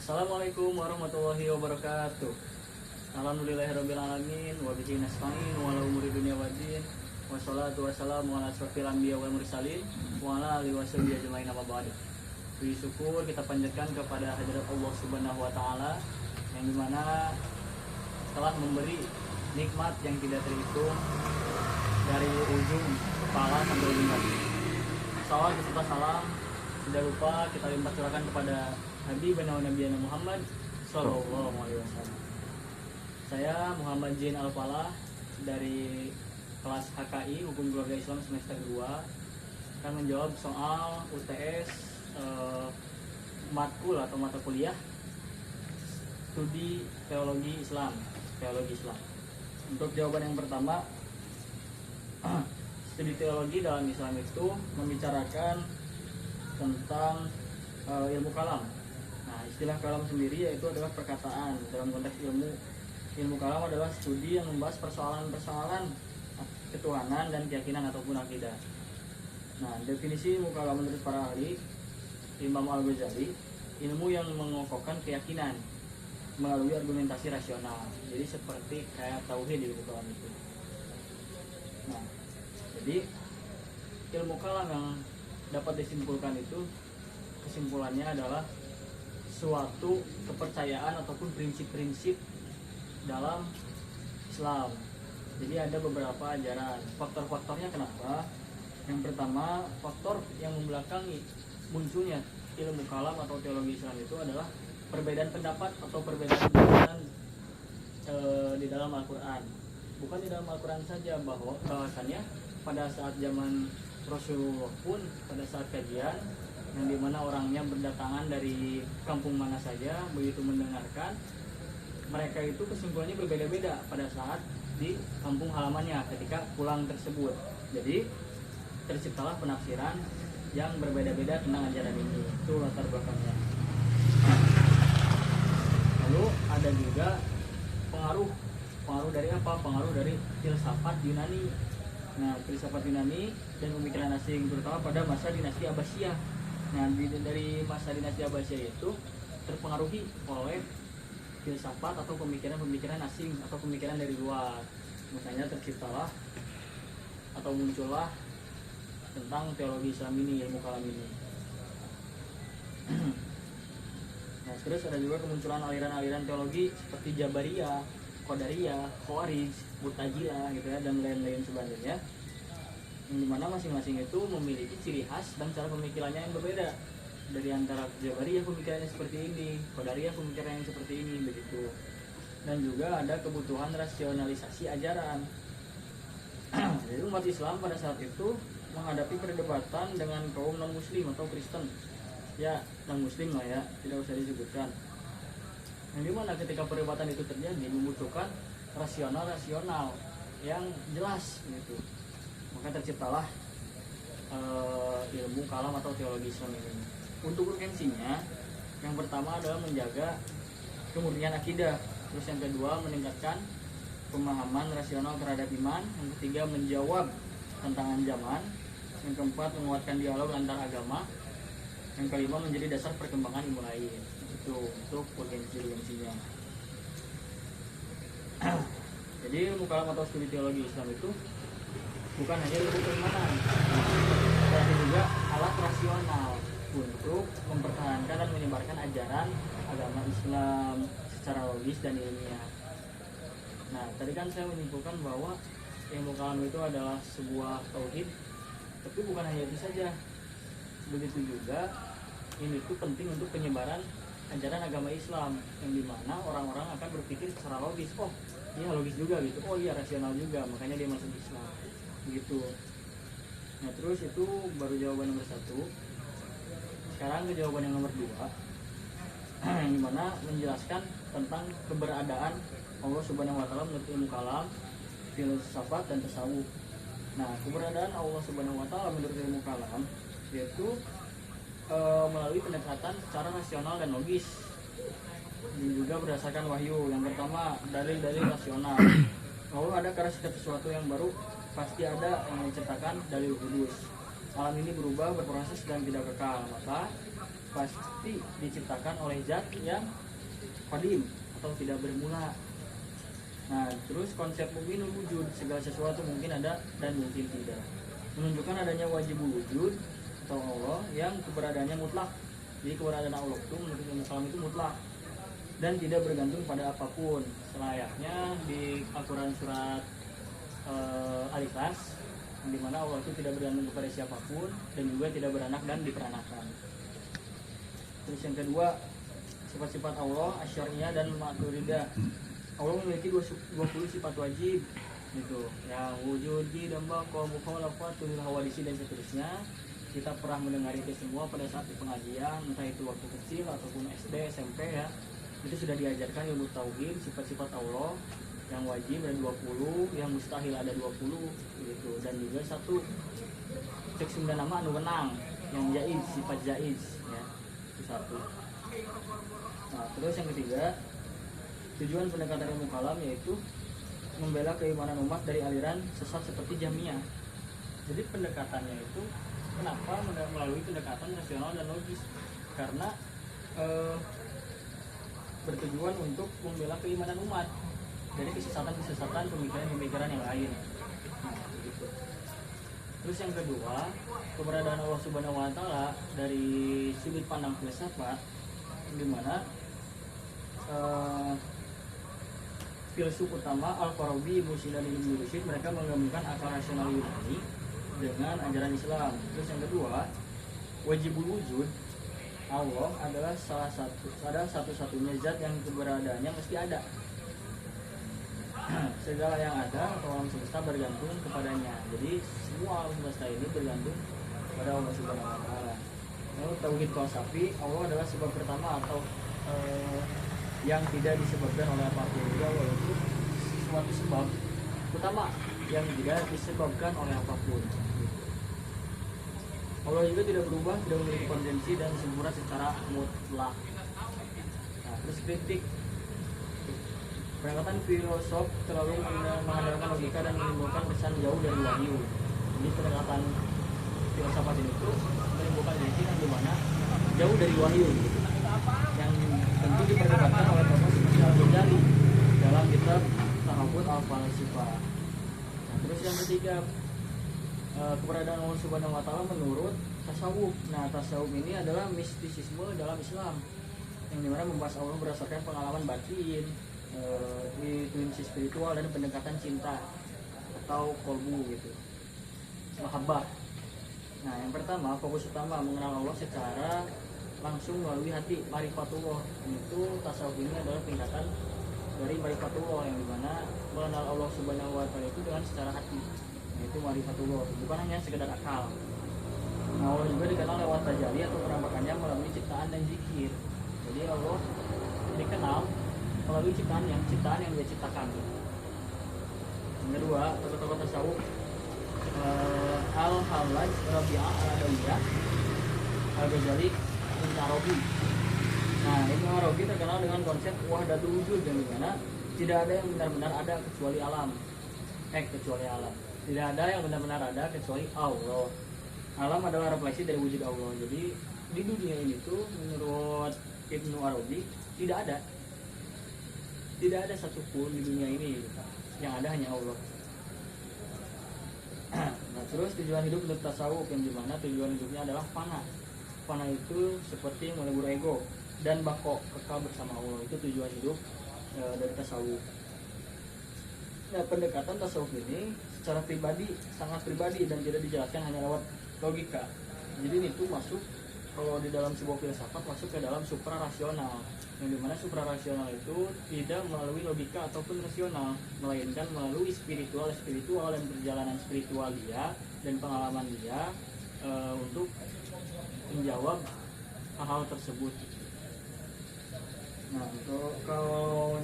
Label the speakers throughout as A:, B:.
A: Assalamualaikum warahmatullahi wabarakatuh. Alhamdulillahirrabbilalamin. Wabihi nasta'in wa ala umuri dunia waddin. Wassalatu wassalamu ala asrofil anbiya wal mursalin wa ala alihi washabihi ajmain amma ba'du. Puji syukur kita panjatkan kepada hadirat Allah Subhanahu wa taala yang dimana telah memberi nikmat yang tidak terhitung dari ujung kepala sampai ujung kaki. Salawat beserta salam tidak lupa kita limpah curahkan kepada Habibana wa Nabiyana Muhammad sallallahu alaihi wasallam. Saya Muhammad Jin Al-Falah dari kelas HKI Hukum Keluarga Islam semester 2 akan menjawab soal UTS matkul atau mata kuliah studi teologi Islam. Untuk jawaban yang pertama, studi teologi dalam Islam itu membicarakan tentang ilmu kalam. Nah, istilah kalam sendiri yaitu adalah perkataan. Dalam konteks ilmu kalam adalah studi yang membahas persoalan-persoalan ketuhanan dan keyakinan ataupun akidah. Nah, definisi ilmu kalam menurut para ahli Imam Al-Ghazali, ilmu yang mengokohkan keyakinan melalui argumentasi rasional. Jadi seperti kayak tauhid ilmu kalam itu. Nah, jadi ilmu kalam yang dapat disimpulkan itu, kesimpulannya adalah suatu kepercayaan ataupun prinsip-prinsip dalam Islam. Jadi ada beberapa ajaran. Faktor-faktornya kenapa? Yang pertama, faktor yang membelakangi munculnya ilmu kalam atau teologi Islam itu adalah perbedaan pendapat atau perbedaan pemikiran di dalam Al-Quran. Bukan di dalam Al-Quran saja, bahwasannya pada saat zaman Rasulullah pun, pada saat kajian yang dimana orangnya berdatangan dari kampung mana saja, begitu mendengarkan, mereka itu kesimpulannya berbeda-beda pada saat di kampung halamannya ketika pulang tersebut. Jadi terciptalah penafsiran yang berbeda-beda tentang ajaran ini. Itu latar belakangnya. Lalu ada juga pengaruh dari apa? Pengaruh dari filsafat Yunani. Nah, filsafat Yunani dan pemikiran asing terutama pada masa dinasti Abbasiyah. Nah, dari masa dinasti Abbasiyah itu terpengaruhi oleh filsafat atau pemikiran-pemikiran asing atau pemikiran dari luar. Makanya terciptalah atau muncullah tentang teologi Islam ini, ilmu kalam ini. Nah, terus ada juga kemunculan aliran-aliran teologi seperti Jabariyah, Qadariyah, Khawarij, Mu'tazilah gitu ya, dan lain-lain sebagainya. Yang dimana masing-masing itu memiliki ciri khas dan cara pemikirannya yang berbeda. Dari antara Jabariyah pemikirannya seperti ini, Qadariyah pemikirannya seperti ini, begitu. Dan juga ada kebutuhan rasionalisasi ajaran. Jadi umat Islam pada saat itu menghadapi perdebatan dengan kaum non-muslim atau Kristen. Ya, non-muslim lah ya, tidak usah disebutkan. Yang dimana ketika perdebatan itu terjadi membutuhkan rasional yang jelas gitu. Maka terciptalah ilmu kalam atau teologi Islam ini. Untuk urgensinya, yang pertama adalah menjaga kemurnian akidah. Terus yang kedua meningkatkan pemahaman rasional terhadap iman. Yang ketiga menjawab tantangan zaman. Yang keempat menguatkan dialog antar agama. Yang kelima menjadi dasar perkembangan ilmu lain. Itu untuk urgensinya. Jadi ilmu kalam atau studi teologi Islam itu bukan hanya ilmu keimanan, tapi juga alat rasional untuk mempertahankan dan menyebarkan ajaran agama Islam secara logis dan ilmiah. Nah, tadi kan saya menyimpulkan bahwa ilmu kalam itu adalah sebuah tauhid, tapi bukan hanya itu saja. Begitu juga ini tuh penting untuk penyebaran ajaran agama Islam, yang dimana orang-orang akan berpikir secara logis. Oh, iya logis juga gitu. Oh iya rasional juga, makanya dia masuk Islam. Begitu. Nah, terus itu baru jawaban nomor 1. Sekarang ke jawaban yang nomor 2, yang dimana menjelaskan tentang keberadaan Allah Subhanahu wa taala menurut ilmu kalam, filsafat dan tasawuf. Nah, keberadaan Allah Subhanahu wa taala menurut ilmu kalam yaitu melalui pendekatan secara rasional dan logis, dan juga berdasarkan wahyu. Yang pertama, dalil-dalil rasional. Kalau ada karena sesuatu yang baru, pasti ada yang diciptakan dalil kudus. Alam ini berubah, berproses dan tidak kekal. Maka pasti diciptakan oleh zat yang qadim atau tidak bermula. Nah, terus konsep mungkin wujud, segala sesuatu mungkin ada dan mungkin tidak, menunjukkan adanya wajibul wujud atau Allah yang keberadaannya mutlak. Jadi keberadaan Allah itu menurut ilmu kalam itu mutlak dan tidak bergantung pada apapun, selayaknya di Al-Quran surat Al-Ikhlas, di mana Allah itu tidak bergantung kepada siapapun dan juga tidak beranak dan diperanakan. Terus yang kedua, sifat-sifat Allah asyariyah dan maturidah. Allah memiliki 20 sifat wajib gitu, yang wujud, dan baqa, mukhalafatul hawadisi dan seterusnya. Kita pernah mendengar itu semua pada saat di pengajian, entah itu waktu kecil ataupun SD, SMP ya. Itu sudah diajarkan ilmu tauhid, sifat-sifat Allah yang wajib ada 20, yang mustahil ada 20 gitu. Dan juga satu cek 9 nama anu wenang, yang jaiz, sifat jaiz ya. Itu satu. Nah, terus yang ketiga, tujuan pendekatan ilmu kalam yaitu membela keimanan umat dari aliran sesat seperti Jahmiyah. Jadi pendekatannya itu kenapa melalui pendekatan rasional dan logis? Karena bertujuan untuk membela keimanan umat dari kesesatan-kesesatan pemikiran-pemikiran yang lain. Nah, begitu. Terus yang kedua, keberadaan Allah Subhanahu wa taala dari sudut pandang filsafat, di mana filsuf utama Al-Farabi, Ibnu Sina dan Ibnu Rusyd mereka menggabungkan akal rasional Yunani dengan ajaran Islam. Terus yang kedua, wajibul wujud, Allah adalah satu-satunya zat yang keberadaannya mesti ada. Segala yang ada atau alam semesta bergantung kepadanya. Jadi semua alam semesta ini bergantung kepada Allah Subhanahu wa taala. Lalu tauhid falsafi, Allah adalah sebab pertama atau yang tidak disebabkan oleh apapun. Jadi Allah itu suatu sebab utama yang tidak disebabkan oleh apapun. Allah juga tidak berubah, tidak memiliki konvensi dan sempurna secara mutlak. Nah, terus kritik. Pendekatan filosof terlalu mengandalkan logika dan menimbulkan kesan jauh dari wahyu. Jadi pendekatan filsafat ini tuh menimbulkan kritik yang dimana jauh dari wahyu, yang tentu diperdebatkan oleh Thomas Al-Ghazali dalam kitab Tahabut Al-Falsifah. Nah, terus yang ketiga, keberadaan Allah Subhanahu wa taala menurut tasawuf. Nah, tasawuf ini adalah mistisisme dalam Islam yang dimana membahas Allah berdasarkan pengalaman batin, intuisi spiritual dan pendekatan cinta atau kolbu gitu, mahabbah. Nah, yang pertama, fokus utama mengenal Allah secara langsung melalui hati, marifatullah. Itu tasawuf ini adalah tingkatan dari marifatullah yang dimana mengenal Allah Subhanahu wa taala itu dengan secara hati, yaitu marifatullah, bukan hanya sekedar akal. Nah, Allah juga dikenal lewat tajalli atau penampakannya melalui ciptaan dan zikir. Jadi Allah dikenal melalui ciptaan yang dia ciptakan. Yang kedua, tokoh-tokoh tasawuf Al-Hallaj, Rabi'ah, Al-Adawiyah, Al-Ghazali, Ibnu Arabi. Nah, Ibnu Arabi terkenal dengan konsep wahdatul wujud, yang dimana tidak ada yang benar-benar ada kecuali alam. Tidak ada yang benar-benar ada kecuali Allah. Alam adalah refleksi dari wujud Allah. Jadi di dunia ini tuh menurut Ibnu Arabi tidak ada satupun di dunia ini yang ada hanya Allah. Nah, terus tujuan hidup menurut tasawuf yang dimana tujuan hidupnya adalah fana. Fana itu seperti melebur ego dan bako, kekal bersama Allah. Itu tujuan hidup dari tasawuf. Nah, pendekatan tasawuf ini secara pribadi, sangat pribadi dan tidak dijelaskan hanya lewat logika. Jadi itu masuk, kalau di dalam sebuah filsafat masuk ke dalam suprarasional, yang dimana suprarasional itu tidak melalui logika ataupun rasional, melainkan melalui spiritual dan perjalanan spiritual dia dan pengalaman dia untuk menjawab hal-hal tersebut. Nah, untuk kalau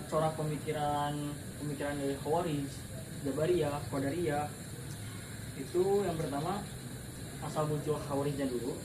A: corak pemikiran dari Khawarij, Jabariyah, Qadariyah, itu yang pertama asal muncul Khawarijnya dulu.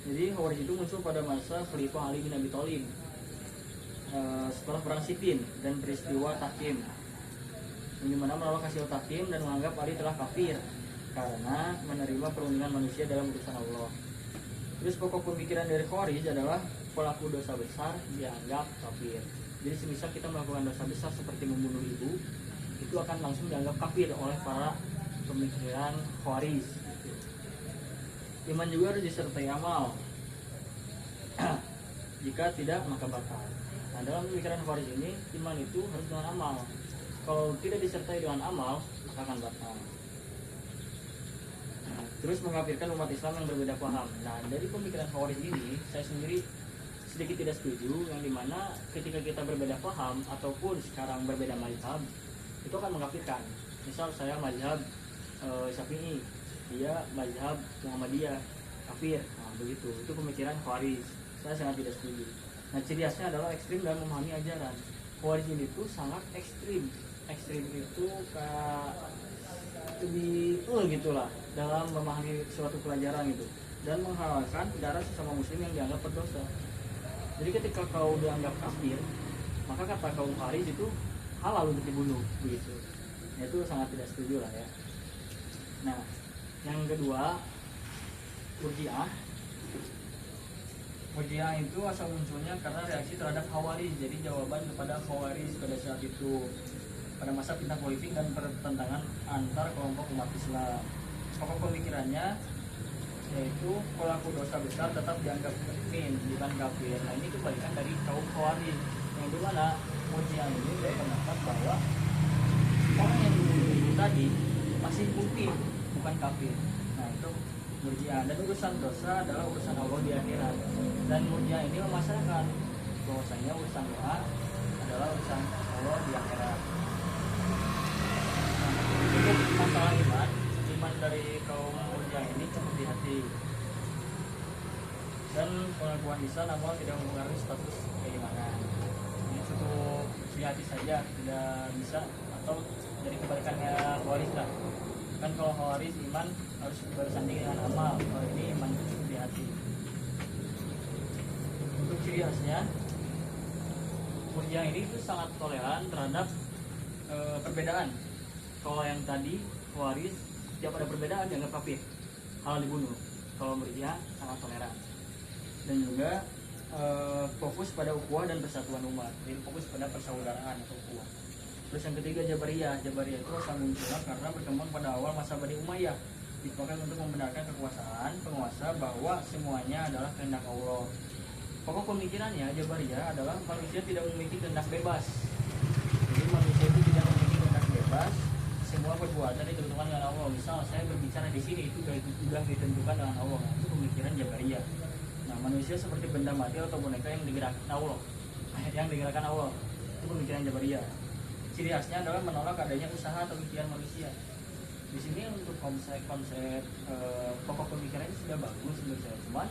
A: Jadi Khawarij itu muncul pada masa Khalifah Ali bin Abi Thalib setelah perang Siffin dan peristiwa Takim, yang dimana menolak hasil Takim dan menganggap Ali telah kafir karena menerima perundingan manusia dalam urusan Allah. Terus pokok pemikiran dari Khawarij adalah pelaku dosa besar dianggap kafir. Jadi semisal kita melakukan dosa besar seperti membunuh ibu, itu akan langsung dianggap kafir oleh para pemikiran Khawarij. Iman juga harus disertai amal. Jika tidak maka batal. Nah, dalam pemikiran Khawarij ini iman itu harus dengan amal. Kalau tidak disertai dengan amal maka akan batal. Terus mengkafirkan umat Islam yang berbeda paham. Nah, dari pemikiran Khawarij ini saya sendiri sedikit tidak setuju, yang dimana ketika kita berbeda paham ataupun sekarang berbeda mazhab itu akan mengkafirkan. Misal saya mazhab Syafi'i, dia mazhab Muhammadiyah, kafir. Nah, begitu. Itu pemikiran Khawarij. Saya sangat tidak setuju. Nah, ciri khasnya adalah ekstrim dalam memahami ajaran. Khawarij ini itu sangat ekstrim. Ekstrim itu lebih gitulah dalam memahami suatu pelajaran itu, dan menghalalkan darah sesama muslim yang dianggap berdosa. Jadi ketika kau dianggap kafir, maka kata kaum Khawarij itu halal untuk dibunuh begitu. Ya, itu sangat tidak setuju lah ya. Nah, yang kedua, Murji'ah. Murji'ah itu asal munculnya karena reaksi terhadap Khawarij. Jadi jawaban kepada Khawarij pada saat itu, pada masa fitnah politik dan pertentangan antar kelompok umat Islam. Pokok pemikirannya yaitu pelaku dosa besar tetap dianggap mukmin, bukan kafir. Nah, ini kebalikan dari kaum Khawarij, yang dimana Murji'ah ini berpendapat bahwa orang yang dibunuh itu tadi masih mukmin, bukan kafir. Nah, itu Murji'ah. Dan urusan dosa adalah urusan Allah di akhirat. Dan Murji'ah ini memasarkan bahwasanya urusan doa adalah urusan Allah di akhirat. Untuk masalah iman dari kaum Murji'ah ini cukup di hati, dan pengakuan lisan amal tidak mempengaruhi status keimanan. Ini cukup di hati saja, tidak bisa, atau dari kebalikannya Khawarij lah. Kan kalau Khawarij iman harus bersanding dengan amal, kalau ini iman itu cukup di hati. Untuk ciri khasnya, Murji'ah ini itu sangat toleran terhadap perbedaan. Kalau yang tadi Khawarij setiap ada perbedaan dianggap kafir, halal dibunuh. Kalau Murji'ah sangat toleran, dan juga fokus pada ukhuwah dan persatuan umat. Jadi fokus pada persaudaraan atau ukhuwah. Terus yang ketiga Jabariyah. Jabariyah itu asal munculnya karena berkembang pada awal masa Bani Umayyah, dipakai untuk membenarkan kekuasaan penguasa bahwa semuanya adalah kehendak Allah. Pokok pemikirannya Jabariyah adalah manusia tidak memiliki kehendak bebas. Jadi manusia itu tidak memiliki kehendak bebas. Semua perbuatan ditentukan dengan Allah. Misal saya berbicara di sini itu sudah ditentukan dengan Allah. Nah, itu pemikiran Jabariyah. Nah, manusia seperti benda mati atau boneka yang digerakkan Allah. Itu pemikiran Jabariyah. Ciri khasnya adalah menolak adanya usaha atau ikhtiar manusia. Di sini untuk konsep pokok pemikirannya sudah bagus menurut saya. Cuman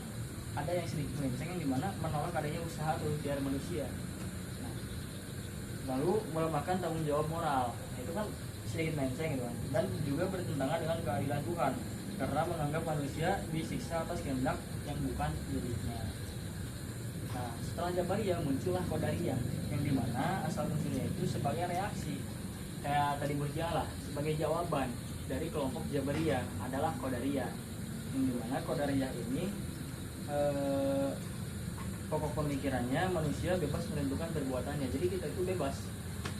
A: ada yang sedikit melenceng, yang dimana menolak adanya usaha atau ikhtiar manusia. Nah, lalu melemahkan tanggung jawab moral. Nah, itu kan sedikit melenceng gitu kan. Dan juga bertentangan dengan keadilan Tuhan karena menganggap manusia disiksa atas kehendak yang bukan miliknya. Nah, setelah Jabariyah muncullah Qadariyah, yang dimana asal munculnya itu sebagai reaksi kayak tadi Murji'ah lah, sebagai jawaban dari kelompok Jabariyah adalah Qadariyah, yang dimana Qadariyah ini pokok pemikirannya manusia bebas menentukan perbuatannya. Jadi kita itu bebas,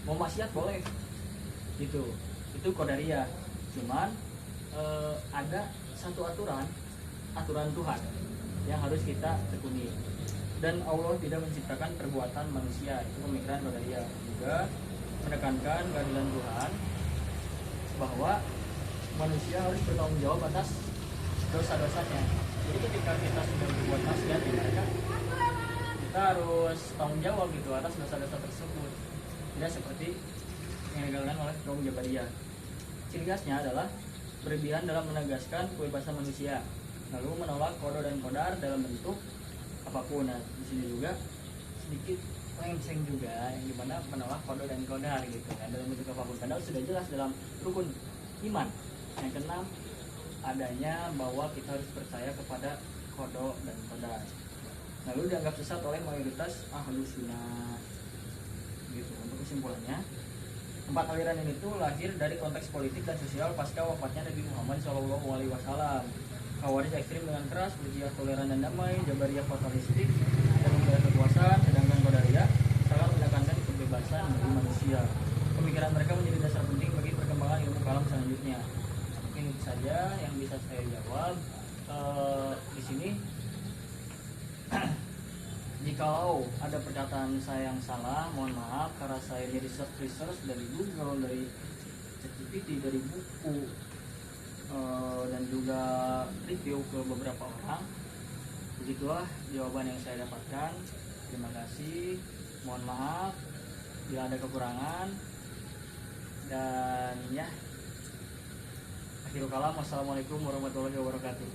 A: mau maksiat boleh gitu. Itu Qadariyah. Cuman ada satu aturan Tuhan yang harus kita tekuni, dan Allah tidak menciptakan perbuatan manusia. Itu pemikiran Qadariyah. Juga menekankan keadilan Tuhan, bahwa manusia harus bertanggung jawab atas dosa-dosanya. Jadi ketika kita sudah berbuat maksiat di mereka, kita harus tanggung jawab gitu atas dosa-dosa tersebut. Tidak seperti yang dilakukan oleh kaum Jabariyah. Ciri khasnya adalah berlebihan dalam menegaskan kebebasan manusia, lalu menolak qada dan qadar dalam bentuk apapun. Nah, di sini juga sedikit lenceng juga, yang dimana menolak qada dan qadar gitu kan, dalam bentuk apapun. Padahal sudah jelas dalam rukun iman yang keenam adanya bahwa kita harus percaya kepada qada dan qadar. Lalu dianggap sesat oleh mayoritas ahlus sunnah gitu. Untuk kesimpulannya, 4 aliran ini tuh lahir dari konteks politik dan sosial pasca wafatnya Nabi Muhammad SAW. Khawarij ekstrim dengan keras, Murji'ah toleran dan damai, Jabariyah fatalistik dan membela kekuasaan, sedangkan Qadariyah sangat menekankan kebebasan bagi manusia. Pemikiran mereka menjadi dasar penting bagi perkembangan ilmu kalam selanjutnya. Mungkin itu saja yang bisa saya jawab. Di sini jikalau ada perkataan saya yang salah, mohon maaf karena saya ini research dari Google, dari ChatGPT, dari buku, dan juga review ke beberapa orang. Begitulah jawaban yang saya dapatkan. Terima kasih, mohon maaf bila ada kekurangan, dan ya, akhirul kalam, wassalamualaikum warahmatullahi wabarakatuh.